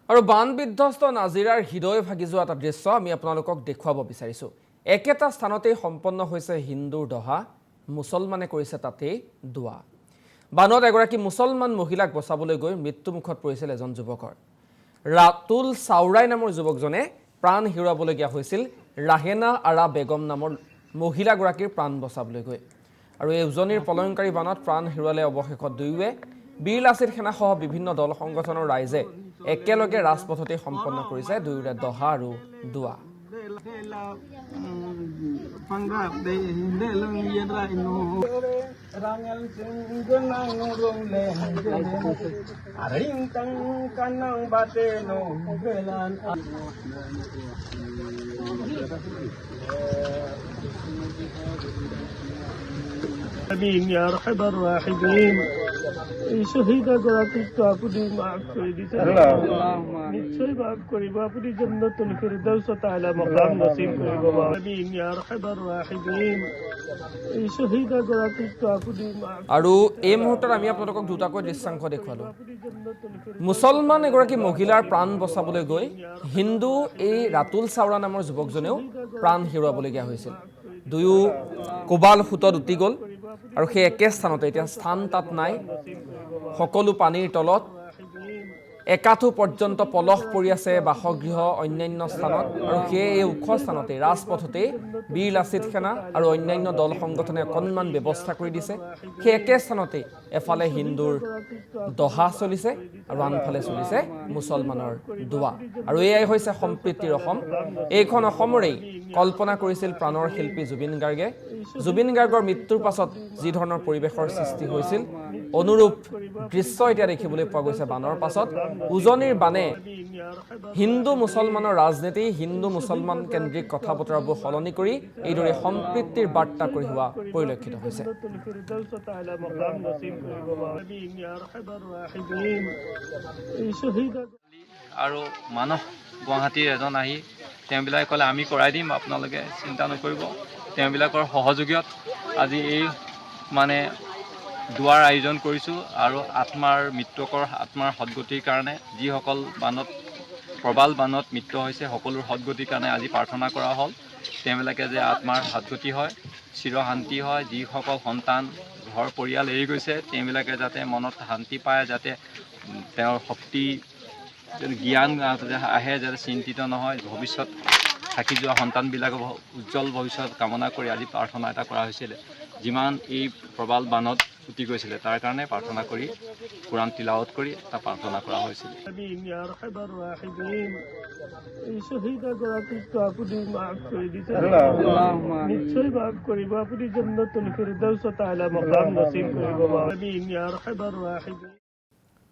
আৰু বান বিধ্বস্ত নাজিৰাৰ হৃদয় ভাগি যোৱা এটা দৃশ্য আমি আপোনালোকক দেখুৱাব বিচাৰিছো। একেটা স্থানতেই সম্পন্ন হৈছে হিন্দুৰ দহা, মুছলমানে কৰিছে তাতেই দোৱা। বানত এগৰাকী মুছলমান মহিলাক বচাবলৈ গৈ মৃত্যুমুখত পৰিছিল এজন যুৱকৰ। ৰাতুল চাওৰাই নামৰ যুৱকজনে প্ৰাণ হেৰুৱাবলগীয়া হৈছিল ৰাহেনা আৰা বেগম নামৰ মহিলাগৰাকীৰ প্ৰাণ বচাবলৈ গৈ। আৰু এই উজনিৰ প্ৰলয়ংকাৰী বানত প্ৰাণ হেৰুৱালে অৱশেষত দুয়োৱে। বীৰ লাচিত সেনাসহ বিভিন্ন দল সংগঠনৰ ৰাইজে একেলগে ৰাজপথতে সম্পন্ন কৰিছে দুয়োৰে দহা আৰু দোৱা। يا أرحم الراحمين শহীদা গৰাকীক আপুনি মাফ কৰি দিছে, নিশ্চয় মাফ কৰিব। আপুনি জান্নাতুল ফিৰদাউছত আলা মাকাম নসিব কৰিব। আমিন ইয়া আৰহামাৰ ৰাহিমিন। শহীদা গৰাকীক আপুনি মাফ। আৰু এই মুহূৰ্তত আমি আপোনালোকক দুটাকৈ দৃশ্যাংশ দেখুৱালো। মুছলমান এগৰাকী মহিলাৰ প্ৰাণ বচাবলৈ গৈ হিন্দু এই ৰাতুল চাওৰা নামৰ যুৱকজনেও প্ৰাণ হেৰুৱাবলগীয়া হৈছিল। দুয়ো কোবাল সোঁতত উটি গ'ল আৰু সেই একে স্থানতে এতিয়া স্থান তাত নাই। সকলো পানীৰ তলত একাঠু পৰ্যন্ত পলস পৰি আছে বাসগৃহ অন্যান্য স্থানত। আৰু সেই এই ওখ স্থানতে ৰাজপথতেই বীৰ লাচিত সেনা আৰু অন্যান্য দল সংগঠনে অকণমান ব্যৱস্থা কৰি দিছে। সেই একে স্থানতে এফালে হিন্দুৰ দহা চলিছে আৰু আনফালে চলিছে মুছলমানৰ দোৱা। আৰু এয়াই হৈছে সম্প্ৰীতিৰ অসম। এইখন অসমৰেই কল্পনা কৰিছিল প্ৰাণৰ শিল্পী জুবিন গাৰ্গে। জুবিন গাৰ্গৰ মৃত্যুৰ পাছত যি ধৰণৰ পৰিৱেশৰ সৃষ্টি হৈছিল, অনুৰূপ দৃশ্য এতিয়া দেখিবলৈ পোৱা গৈছে বানৰ পাছত। উজনিৰ বানে হিন্দু মুছলমানৰ ৰাজনীতি, হিন্দু মুছলমান কেন্দ্ৰিক কথা বতৰাবোৰ সলনি কৰি এইদৰে সম্প্ৰীতিৰ বাৰ্তা কঢ়িওৱা পৰিলক্ষিত হৈছে। আৰু মানস গুৱাহাটীৰ এজন আহি তেওঁবিলাকে ক'লে আমি কৰাই দিম, আপোনালোকে চিন্তা নকৰিব। তেওঁবিলাকৰ সহযোগত আজি এই দুৱাৰ আয়োজন কৰিছোঁ। আৰু মৃতকৰ আত্মাৰ সদ্গতিৰ কাৰণে, যিসকল প্ৰবাল বানত মৃত্যু হৈছে সকলোৰ সদ্গতিৰ কাৰণে আজি প্ৰাৰ্থনা কৰা হ'ল। তেওঁবিলাকে যে আত্মাৰ সদ্গতি হয়, চিৰশান্তি হয়। যিসকল সন্তান ঘৰ পৰিয়াল এৰি গৈছে তেওঁবিলাকে যাতে মনত শান্তি পায়, যাতে তেওঁৰ শক্তি জ্ঞান আহে, যাতে চিন্তিত নহয়। ভৱিষ্যত থাকি যোৱা সন্তানবিলাকৰ উজ্জ্বল ভৱিষ্যত কামনা কৰি আজি প্ৰাৰ্থনা এটা কৰা হৈছিলে। যিমান এই প্ৰবাল বানত উটি গৈছিলে তাৰ কাৰণে প্ৰাৰ্থনা কৰি কোৰাণ তিলাৱত কৰি এটা প্ৰাৰ্থনা কৰা হৈছিলে। শহীদা গৰাকীক আপুনি মাফ কৰি দিছে, নিশ্চয় মাফ কৰিব। আপুনি জান্নাতুল ফিৰদাউছত আলা মাকাম নসিব কৰিব। আমিন ইয়া আৰহামাৰ ৰাহিমিন।